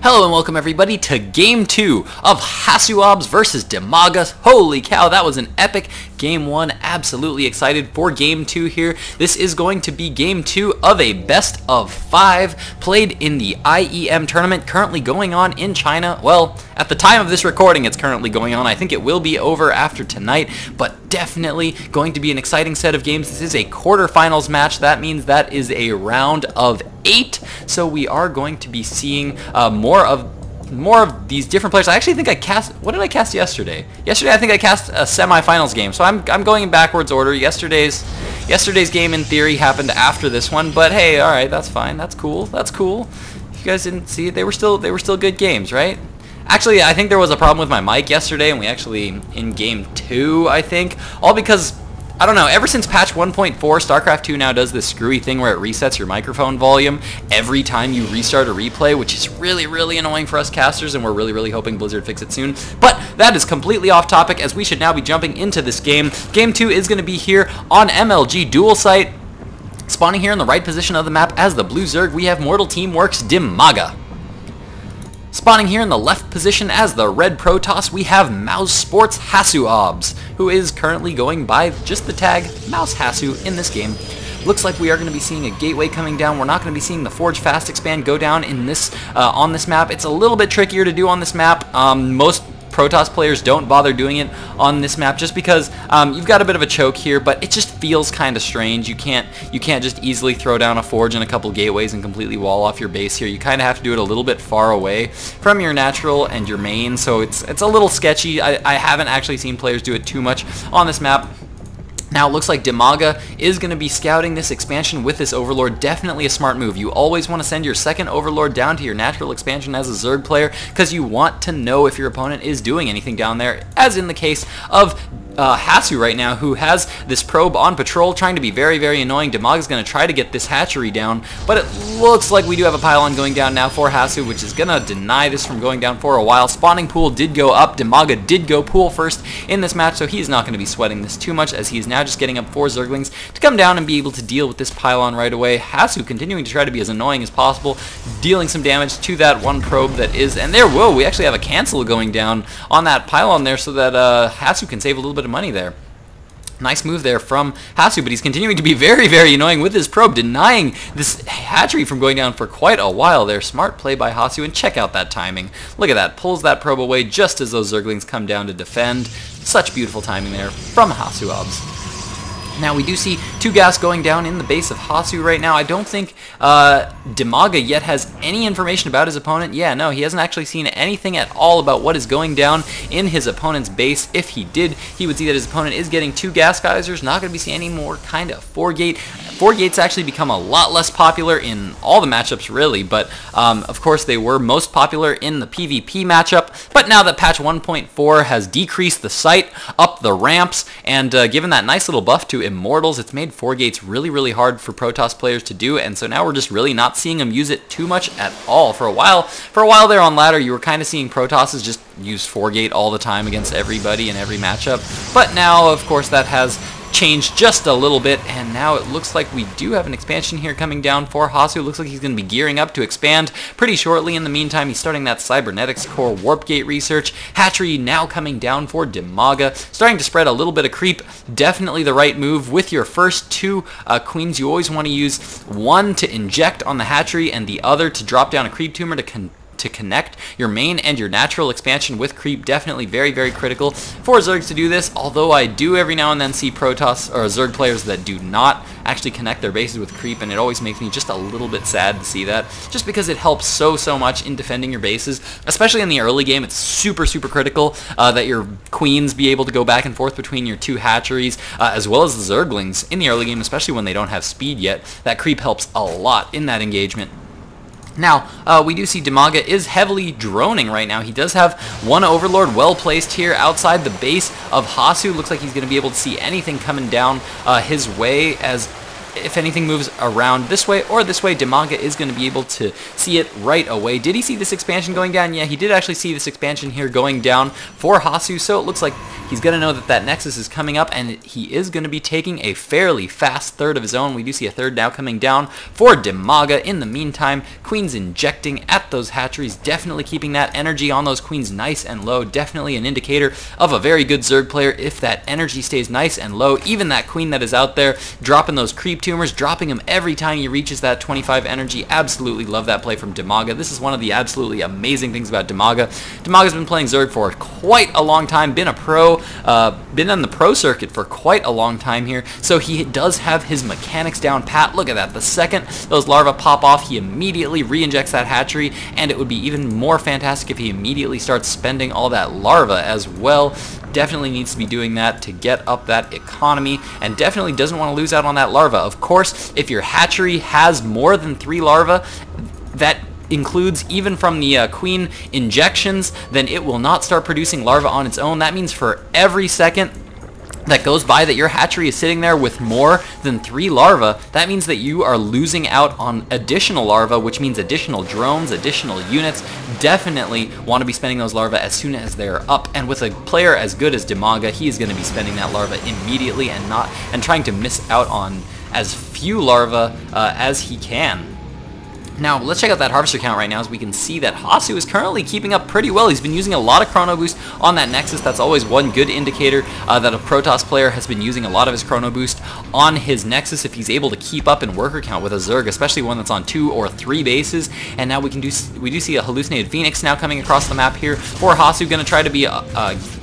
Hello and welcome everybody to Game 2 of mouzHasu versus mTwDIMAGA. Holy cow, that was an epic Game 1. Absolutely excited for Game 2 here. This is going to be Game 2 of a best of 5 played in the IEM tournament currently going on in China. Well, at the time of this recording it's currently going on. I think it will be over after tonight, but definitely going to be an exciting set of games. This is a quarterfinals match. That means that is a round of 8, so we are going to be seeing more of these different players. I actually think I cast, what did I cast yesterday? Yesterday I think I cast a semifinals game, so I'm going in backwards order. Yesterday's game in theory happened after this one, but hey, all right, that's fine. That's cool. That's cool. If you guys didn't see it, they were still good games, right? Actually, I think there was a problem with my mic yesterday, and we actually in Game 2, I think, all because I don't know, ever since patch 1.4, StarCraft 2 now does this screwy thing where it resets your microphone volume every time you restart a replay, which is really, really annoying for us casters, and we're really, really hoping Blizzard fix it soon. But that is completely off topic, as we should now be jumping into this game. Game 2 is going to be here on MLG dual site. Spawning here in the right position of the map as the blue Zerg, we have Mortal Teamworks mTwDIMAGA. Spawning here in the left position as the red Protoss, we have mouzHasu, who is currently going by just the tag mouzHasu in this game. Looks like we are going to be seeing a gateway coming down. We're not going to be seeing the Forge Fast Expand go down in this on this map. It's a little bit trickier to do on this map. Most Protoss players don't bother doing it on this map just because you've got a bit of a choke here, but it just feels kind of strange. You can't just easily throw down a forge and a couple gateways and completely wall off your base here. You kind of have to do it a little bit far away from your natural and your main, so it's a little sketchy. I haven't actually seen players do it too much on this map. Now it looks like mTwDIMAGA is going to be scouting this expansion with this Overlord. Definitely a smart move. You always want to send your second Overlord down to your natural expansion as a Zerg player because you want to know if your opponent is doing anything down there, as in the case of Hasu right now, who has this probe on patrol trying to be very, very annoying. mTwDIMAGA's going to try to get this hatchery down, but it looks like we do have a pylon going down now for Hasu, which is going to deny this from going down for a while. Spawning pool did go up. mTwDIMAGA did go pool first in this match, so he's not going to be sweating this too much, as he is now just getting up 4 Zerglings to come down and be able to deal with this pylon right away. Hasu continuing to try to be as annoying as possible, dealing some damage to that one probe that is, and there, whoa, we actually have a cancel going down on that pylon there so that Hasu can save a little bit of money there. Nice move there from Hasu, but he's continuing to be very, very annoying with his probe, denying this hatchery from going down for quite a while there. Smart play by Hasu, and check out that timing. Look at that, pulls that probe away just as those Zerglings come down to defend. Such beautiful timing there from mouzHasu. Now we do see 2 gas going down in the base of Hasu right now. I don't think mTwDIMAGA yet has any information about his opponent. Yeah, no, he hasn't actually seen anything at all about what is going down in his opponent's base. If he did, he would see that his opponent is getting 2 gas geysers. Not going to be seeing any more kind of 4-gate. 4-gates actually become a lot less popular in all the matchups really, but of course they were most popular in the PvP matchup. But now that patch 1.4 has decreased the sight, up the ramps, and given that nice little buff to Immortals, it's made 4-gates really, really hard for Protoss players to do, and so now we're just really not seeing them use it too much at all. For a while there on ladder, you were kind of seeing Protosses just use 4-gate all the time against everybody in every matchup, but now of course that has changed just a little bit, and now it looks like we do have an expansion here coming down for Hasu. Looks like he's going to be gearing up to expand pretty shortly. In the meantime, he's starting that Cybernetics Core Warp Gate research. Hatchery now coming down for mTwDIMAGA, starting to spread a little bit of creep. Definitely the right move. With your first 2 queens, you always want to use one to inject on the hatchery and the other to drop down a creep tumor to connect your main and your natural expansion with creep. Definitely very, very critical for Zergs to do this, although I do every now and then see Protoss or Zerg players that do not actually connect their bases with creep, and it always makes me just a little bit sad to see that, just because it helps so much in defending your bases, especially in the early game. It's super, super critical that your queens be able to go back and forth between your 2 hatcheries, as well as the Zerglings in the early game, especially when they don't have speed yet. That creep helps a lot in that engagement. Now, we do see mTwDIMAGA is heavily droning right now. He does have 1 Overlord well placed here outside the base of Hasu. Looks like he's going to be able to see anything coming down his way, as if anything moves around this way or this way, /DIMAGA is going to be able to see it right away. Did he see this expansion going down? Yeah, he did actually see this expansion here going down for /Hasu, so it looks like he's going to know that that Nexus is coming up, and he is going to be taking a fairly fast third of his own. We do see a third now coming down for /DIMAGA. In the meantime, Queen's injecting at those hatcheries, definitely keeping that energy on those Queens nice and low. Definitely an indicator of a very good Zerg player if that energy stays nice and low. Even that Queen that is out there dropping those creep tumors, dropping him every time he reaches that 25 energy. Absolutely love that play from /DIMAGA. This is one of the absolutely amazing things about /DIMAGA. /DIMAGA's been playing Zerg for quite a long time, been a pro, been on the pro circuit for quite a long time here, so he does have his mechanics down pat. Look at that. The second those larvae pop off, he immediately re-injects that hatchery, and it would be even more fantastic if he immediately starts spending all that larva as well. Definitely needs to be doing that to get up that economy, and definitely doesn't want to lose out on that larva. Of course, if your hatchery has more than 3 larvae, that includes even from the Queen injections, then it will not start producing larvae on its own. That means for every second that goes by that your hatchery is sitting there with more than 3 larvae, that means that you are losing out on additional larvae, which means additional drones, additional units. Definitely want to be spending those larvae as soon as they're up, and with a player as good as /DIMAGA, he is going to be spending that larva immediately and trying to miss out on as few larvae as he can. Now, let's check out that harvester count right now, as we can see that /Hasu is currently keeping up pretty well. He's been using a lot of chrono boost on that Nexus. That's always one good indicator that a Protoss player has been using a lot of his chrono boost on his Nexus if he's able to keep up in worker count with a Zerg, especially one that's on 2 or 3 bases. And now we do see a hallucinated Phoenix now coming across the map here for /Hasu. Going to try to be a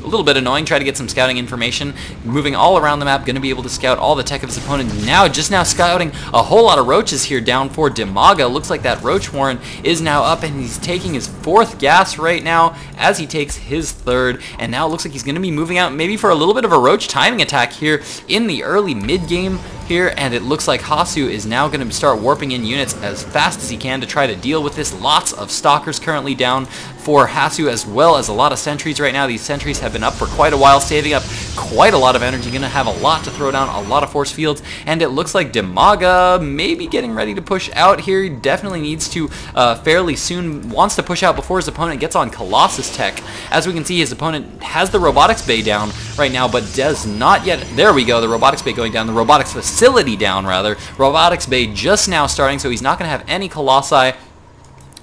little bit annoying, try to get some scouting information, moving all around the map, going to be able to scout all the tech of his opponent. Just now scouting a whole lot of roaches here down for /DIMAGA. Looks like that roach warren is now up, and he's taking his 4th gas right now as he takes his 3rd, and now it looks like he's going to be moving out maybe for a little bit of a roach timing attack here in the early mid game here, and it looks like /Hasu is now going to start warping in units as fast as he can to try to deal with this. Lots of stalkers currently down for /Hasu, as well as a lot of sentries right now. These sentries have been up for quite a while, saving up quite a lot of energy, going to have a lot to throw down, a lot of force fields, and it looks like /DIMAGA maybe getting ready to push out here. He definitely needs to fairly soon, wants to push out before his opponent gets on Colossus tech. As we can see, his opponent has the robotics bay down right now, but does not yet. There we go, the robotics bay going down, the robotics facility down rather. Robotics bay just now starting, so he's not going to have any Colossi.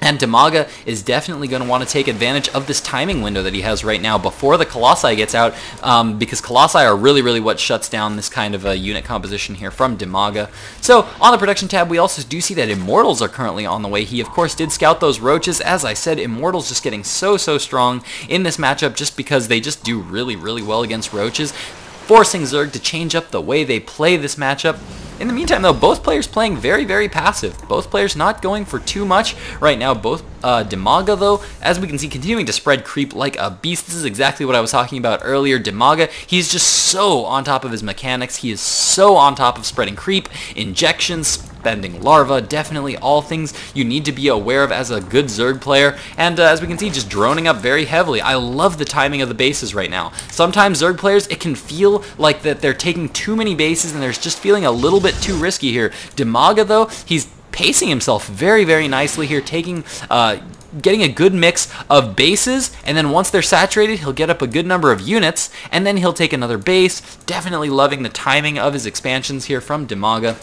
And /DIMAGA is definitely going to want to take advantage of this timing window that he has right now before the Colossi gets out, because Colossi are really what shuts down this kind of a unit composition here from /DIMAGA. So on the production tab, we also do see that Immortals are currently on the way. He of course did scout those roaches. As I said, Immortals just getting so strong in this matchup just because they just do really well against roaches, forcing Zerg to change up the way they play this matchup. In the meantime, though, both players playing very passive. Both players not going for too much right now. Both /DIMAGA, though, as we can see, continuing to spread creep like a beast. This is exactly what I was talking about earlier. /DIMAGA, he's just so on top of his mechanics. He is so on top of spreading creep, injections, spending larva, definitely all things you need to be aware of as a good Zerg player. And as we can see, just droning up very heavily. I love the timing of the bases right now. Sometimes Zerg players, it can feel like that they're taking too many bases and they're just feeling a little bit too risky here. /DIMAGA, though, he's pacing himself very nicely here, taking getting a good mix of bases, and then once they're saturated, he'll get up a good number of units, and then he'll take another base. Definitely loving the timing of his expansions here from /DIMAGA.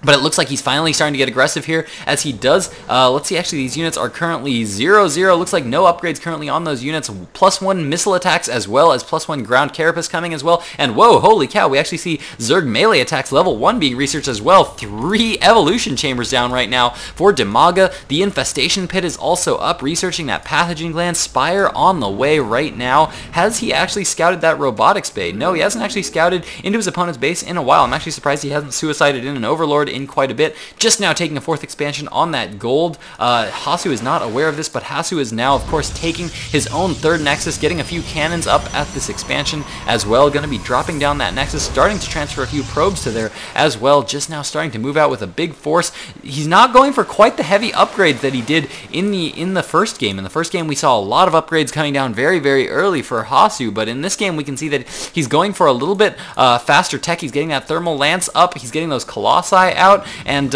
But it looks like he's finally starting to get aggressive here as he does. Let's see, actually these units are currently 0-0. Looks like no upgrades currently on those units. +1 missile attacks as well as +1 ground carapace coming as well. And whoa, holy cow, we actually see Zerg melee attacks level 1 being researched as well. 3 evolution chambers down right now for /DIMAGA. The infestation pit is also up, researching that pathogen gland. Spire on the way right now. Has he actually scouted that robotics bay? No, he hasn't actually scouted into his opponent's base in a while. I'm actually surprised he hasn't suicided in an overlord in quite a bit. Just now taking a 4th expansion on that gold. Hasu is not aware of this, but Hasu is now, of course, taking his own 3rd Nexus, getting a few cannons up at this expansion as well. Going to be dropping down that Nexus, starting to transfer a few probes to there as well. Just now starting to move out with a big force. He's not going for quite the heavy upgrades that he did in the first game. In the first game, we saw a lot of upgrades coming down very, very early for Hasu, but in this game, we can see that he's going for a little bit faster tech. He's getting that thermal lance up. He's getting those colossi out, and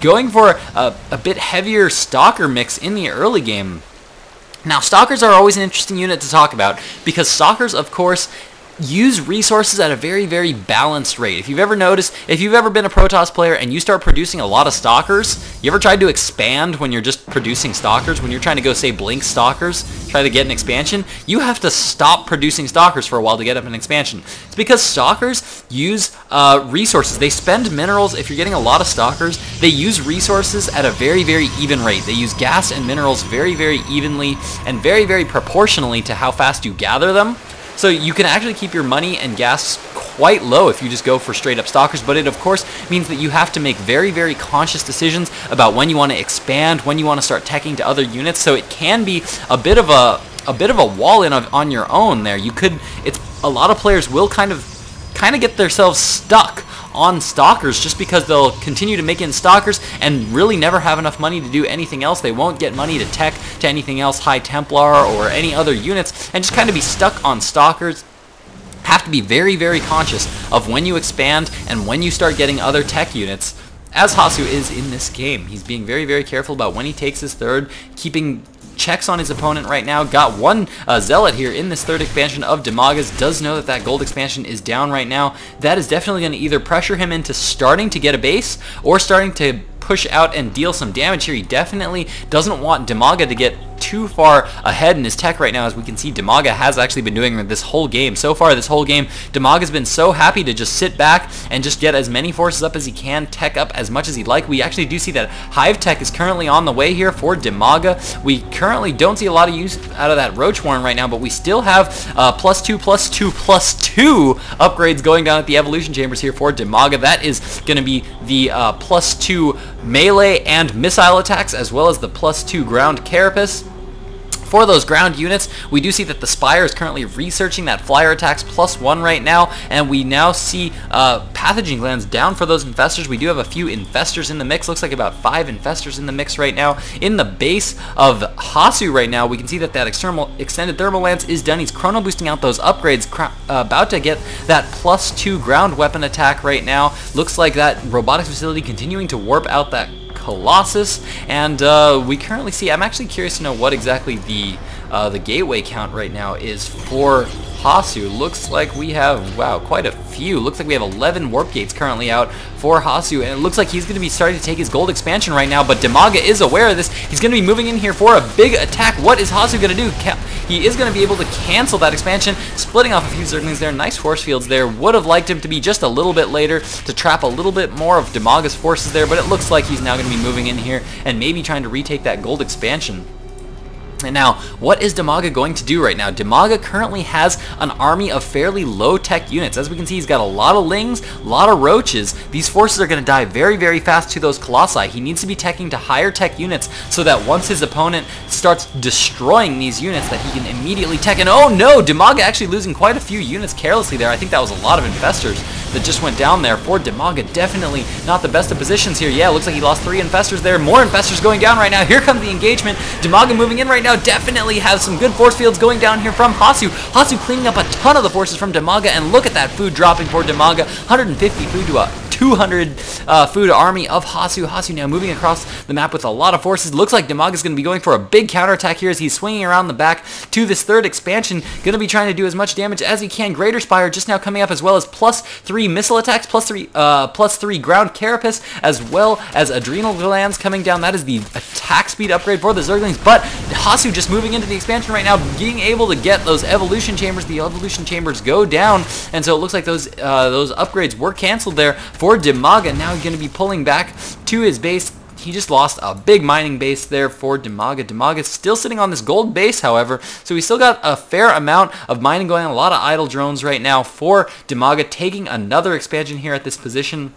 going for a bit heavier stalker mix in the early game. Now, stalkers are always an interesting unit to talk about, because stalkers, of course, use resources at a very, very balanced rate. If you've ever noticed, if you've ever been a Protoss player and you start producing a lot of stalkers, you ever tried to expand when you're just producing stalkers? When you're trying to go, say, blink stalkers, try to get an expansion, you have to stop producing stalkers for a while to get up an expansion. It's because stalkers use resources. They spend minerals. If you're getting a lot of stalkers, they use resources at a very, very even rate. They use gas and minerals very, very evenly and very, very proportionally to how fast you gather them. So you can actually keep your money and gas quite low if you just go for straight up stalkers, but it of course means that you have to make very, very conscious decisions about when you want to expand, when you want to start teching to other units. So it can be a bit of a wall in on your own there. It's a lot of players will kind of get themselves stuck on stalkers just because they'll continue to make in stalkers and really never have enough money to do anything else. They won't get money to tech to anything else, High Templar or any other units, and just kind of be stuck on stalkers. Have to be very, very conscious of when you expand and when you start getting other tech units, as Hasu is in this game. He's being very, very careful about when he takes his 3rd, keeping checks on his opponent right now. Got one Zealot here in this 3rd expansion of DIMAGA's. Does know that that gold expansion is down right now. That is definitely going to either pressure him into starting to get a base or starting to push out and deal some damage here. He definitely doesn't want DIMAGA to get too far ahead in his tech right now. As we can see, DIMAGA has actually been doing this whole game. So far this whole game, DIMAGA's been so happy to just sit back and just get as many forces up as he can, tech up as much as he'd like. We actually do see that Hive Tech is currently on the way here for DIMAGA. We currently don't see a lot of use out of that Roach Warren right now, but we still have +2, +2, +2 upgrades going down at the Evolution Chambers here for DIMAGA. That is going to be the +2 melee and missile attacks, as well as the +2 ground carapace. For those ground units, we do see that the Spire is currently researching that flyer attacks +1 right now, and we now see pathogen glands down for those infestors. We do have a few infestors in the mix. Looks like about 5 infestors in the mix right now. In the base of Hasu right now, we can see that that extended thermal lance is done. He's chrono boosting out those upgrades, about to get that +2 ground weapon attack right now. Looks like that robotics facility continuing to warp out that Colossus, and we currently see, I'm actually curious to know what exactly the gateway count right now is for Hasu. Looks like we have, wow, quite a few. Looks like we have 11 warp gates currently out for Hasu, and it looks like he's going to be starting to take his gold expansion right now, but DIMAGA is aware of this. He's going to be moving in here for a big attack. What is Hasu going to do? He is going to be able to cancel that expansion, splitting off a few Zerglings there. Nice force fields there. Would have liked him to be just a little bit later to trap a little bit more of DIMAGA's forces there, but it looks like he's now going to be moving in here and maybe trying to retake that gold expansion. And now, what is DIMAGA going to do right now? DIMAGA currently has an army of fairly low-tech units. As we can see, he's got a lot of Lings, a lot of Roaches. These forces are going to die very, very fast to those Colossi. He needs to be teching to higher-tech units so that once his opponent starts destroying these units, that he can immediately tech. And oh no, DIMAGA actually losing quite a few units carelessly there. I think that was a lot of infestors that just went down there for DIMAGA. Definitely not the best of positions here. Yeah, looks like he lost 3 infestors there. More infestors going down right now. Here comes the engagement. DIMAGA moving in right now. Definitely has some good force fields going down here from Hasu. Hasu cleaning up a ton of the forces from DIMAGA, and look at that food dropping for DIMAGA. 150 food to a 200 food army of Hasu. Hasu now moving across the map with a lot of forces. Looks like DIMAGA is going to be going for a big counterattack here as he's swinging around the back to this 3rd expansion. Going to be trying to do as much damage as he can. Greater Spire just now coming up, as well as +3 missile attacks, +3 ground carapace, as well as adrenal glands coming down. That is the attack speed upgrade for the Zerglings, but Hasu just moving into the expansion right now, being able to get those evolution chambers. The evolution chambers go down, and so it looks like those upgrades were canceled there for DIMAGA. Now he's going to be pulling back to his base. He just lost a big mining base there for DIMAGA. DIMAGA is still sitting on this gold base, however, so he's still got a fair amount of mining going on. A lot of idle drones right now for DIMAGA, taking another expansion here at this position.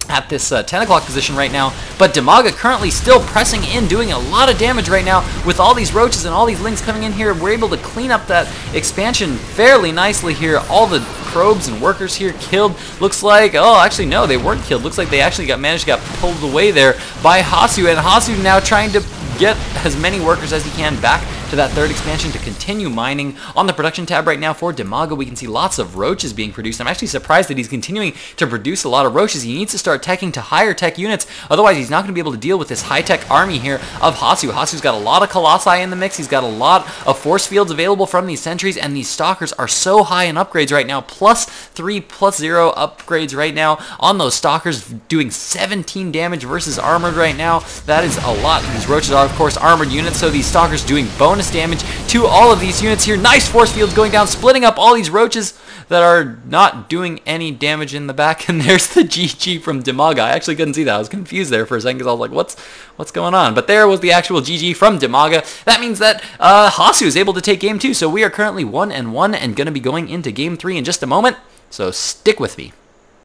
at this 10 o'clock position right now, but /DIMAGA currently still pressing in, doing a lot of damage right now with all these roaches and all these lings coming in here. We're able to clean up that expansion fairly nicely here. All the probes and workers here killed. Looks like, oh, actually no, they weren't killed. Looks like they actually managed to get pulled away there by Hasu, and Hasu now trying to get as many workers as he can back to that third expansion to continue mining. On the production tab right now for /DIMAGA, we can see lots of roaches being produced. I'm actually surprised that he's continuing to produce a lot of roaches. He needs to start teching to higher tech units, otherwise he's not going to be able to deal with this high-tech army here of Hasu. Hasu's got a lot of Colossi in the mix. He's got a lot of force fields available from these sentries, and these stalkers are so high in upgrades right now. +3, +0 upgrades right now on those stalkers, doing 17 damage versus armored right now. That is a lot. These roaches are, of course, armored units, so these stalkers doing bonus damage to all of these units here. Nice force fields going down, splitting up all these roaches that are not doing any damage in the back. And there's the GG from /DIMAGA. I actually couldn't see that. I was confused there for a second because I was like, what's going on? But there was the actual GG from /DIMAGA. That means that Hasu is able to take game 2. So we are currently 1-1 and going to be going into game 3 in just a moment. So stick with me.